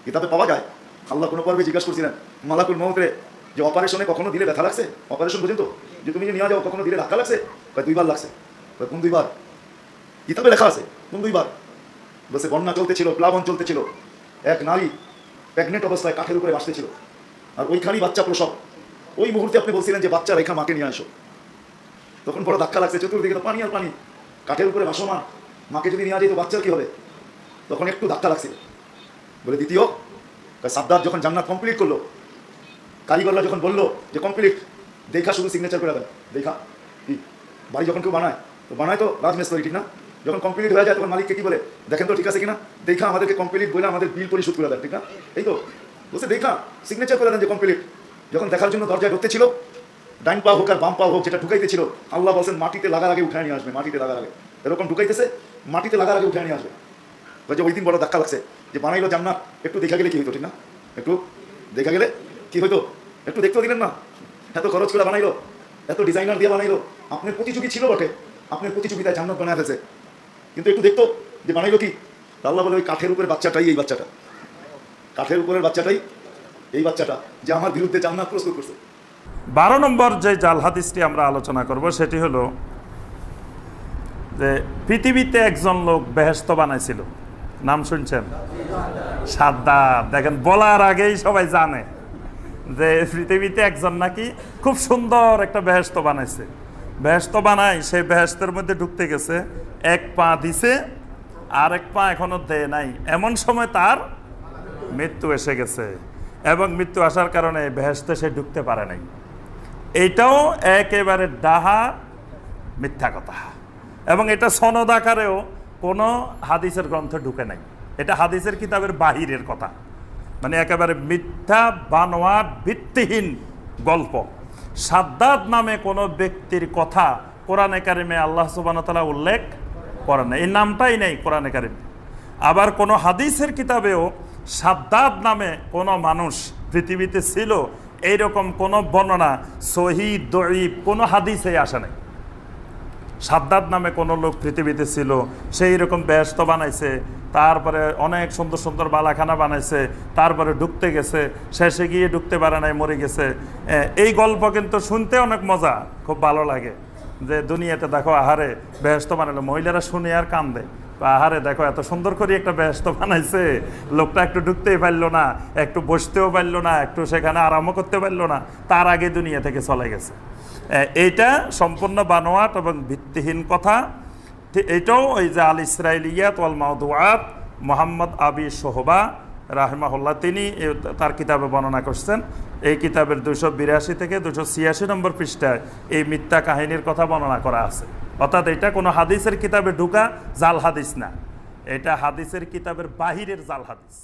কিতাবে পাওয়া যায়। আল্লাহ কোনো পর্বে জিজ্ঞাসা করছিলেন মালাকুল মউতরে যে অপারেশনে কখনো দিলে ব্যথা লাগছে, অপারেশন পর্যন্ত যে তুমি যে নিয়ে যাও কখনো দিলে ধাক্কা লাগছে? কয় 2 বার লাগছে। কয় কোন 2 বার? কিতাবে লেখা আছে কোন 2 বার? বলছে বন্যা চলতেছিল, প্লাবন চলতেছিল, এক নারী প্রেগনেন্ট অবস্থায় কাঠের উপরে বাঁচতেছিল, আর ওইখানেই বাচ্চা প্রসব। ওই মুহূর্তে আপনি বলছিলেন যে বাচ্চা রেখা মাকে নিয়ে আসো, তখন বড় ধাক্কা লাগছে, চতুর্দিকে তো পানি আর পানি, কাঠের উপরে ভাসমান, মাকে যদি নিয়ে যাই তো বাচ্চার কী হবে? তখন একটু ধাক্কা লাগছে। বলে দ্বিতীয়, সাদ্দাত যখন জান্নাত কমপ্লিট করলো, কারিগররা যখন বললো যে কমপ্লিট, দেখা শুধু সিগনেচার করে দেন। দেখা কি বাড়ি যখন কেউ বানায় তো বানায় তো রাজমিস্ত্রি, ঠিক না? যখন কমপ্লিট হয়ে যায় তখন মালিককে কি বলে, দেখেন তো ঠিক আছে কিনা, দেখা আমাদেরকে কমপ্লিট বলে আমাদের বিল পরিশোধ করে দেন, ঠিক না? এই তো বলছে দেখা সিগনেচার করে দেন যে কমপ্লিট। যখন দেখার জন্য দরজায় ঢুকতে ছিল, ডাইন পা হোক আর বাম পা হোক, যেটা ঢুকাইতে ছিল, আল্লাহ বলছেন মাটিতে লাগার আগে উঠে নিয়ে আসবে, মাটিতে লাগার আগে। এরকম ঢুকাইতেছে, মাটিতে লাগার আগে উঠে নিয়ে আসবে। যে ওই দিন বড় ধাক্কা লাগছে যে বানাইলো জান্নাত, একটু দেখা গেলে কি হইতো, ঠিক না? একটু দেখা গেলে কি হইতো? একটু দেখতেও দিলেন না? এত খরচ করে বানাইলো, এত ডিজাইনার দিয়ে বানাইলো, আপনার প্রতিযোগী ছিল বটে, আপনার প্রতিযোগিতায় জান্নাত বানায় ফেলছে, কিন্তু একটু দেখতো যে বানাইলো কি। আল্লাহ বলে ওই কাঠের উপরে বাচ্চাটাই, এই বাচ্চাটা, কাঠের উপরের বাচ্চাটাই এই বাচ্চাটা যে আমার বিরুদ্ধে জান্নাত প্রস্তুত করছে। 12 নম্বর যে জাল হাদিসটি আমরা আলোচনা করব সেটি হলো যে পৃথিবীতে একজন লোক বেহেশত বানাইছিল, নাম শুনছেন? সাদ্দাত। দেখেন, বলার আগেই সবাই জানে যে পৃথিবীতে একজন নাকি খুব সুন্দর একটা বেহেশত বানাইছে। বেহেশত বানায়, সেই বেহেশতের মধ্যে ঢুকতে গেছে, এক পা দিছে আর এক পা এখনো দেয় নাই, এমন সময় তার মৃত্যু এসে গেছে, এবং মৃত্যু আসার কারণে বেহেশতে সে ঢুকতে পারে নাই। এইটাও একেবারে ডাহা মিথ্যা কথা, এবং এটা সনদ আকারেও কোনো হাদিসের গ্রন্থে ঢুকে নাই। এটা হাদিসের কিতাবের বাহিরের কথা, মানে একেবারে মিথ্যা বানোয়াট ভিত্তিহীন গল্প। সাদ্দাত নামে কোনো ব্যক্তির কথা কোরআনে কারিমে আল্লাহ সুবহানাহু ওয়া তাআলা উল্লেখ করেন না, এই নামটাই নেই কোরআনে কারিমে। আবার কোনো হাদিসের কিতাবেও সাদ্দাত নামে কোনো মানুষ পৃথিবীতে ছিল এইরকম কোনো বর্ণনা সহিহ দঈফ কোনো হাদিসে আসে নাই। সাদ্দাত নামে কোনো লোক পৃথিবীতে ছিল, সেই রকম বেহেশত বানাইছে, তারপরে অনেক সুন্দর সুন্দর বালাখানা বানাইছে, তারপরে ঢুকতে গেছে, শেষে গিয়ে ঢুকতে পারে নাই, মরে গেছে। এই গল্প কিন্তু শুনতে অনেক মজা, খুব ভালো লাগে যে দুনিয়াতে দেখো আহারে বেহেশত বানালো, মহিলারা শুনে আর কান্দে, আহারে দেখো এত সুন্দর করে একটা বেহেশত বানাইছে, লোকটা একটু ঢুকতেই পারলো না, একটু বসতেও পারলো না, একটু সেখানে আরামও করতে পারলো না, তার আগে দুনিয়া থেকে চলে গেছে। এইটা সম্পূর্ণ বানোয়াট এবং ভিত্তিহীন কথা। এটাও ওই যে আল ইসরাইলিয়াত ওয়াল মাওদুআত, মোহাম্মদ আবি সোহবা রাহিমাহুল্লাহ তিনি তার কিতাবে বর্ণনা করছেন। এই কিতাবের 282 থেকে 286 নম্বর পৃষ্ঠায় এই মিথ্যা কাহিনীর কথা বর্ণনা করা আছে। অর্থাৎ এটা কোনো হাদিসের কিতাবে ঢুকা জাল হাদিস না, এটা হাদিসের কিতাবের বাহিরের জাল হাদিস।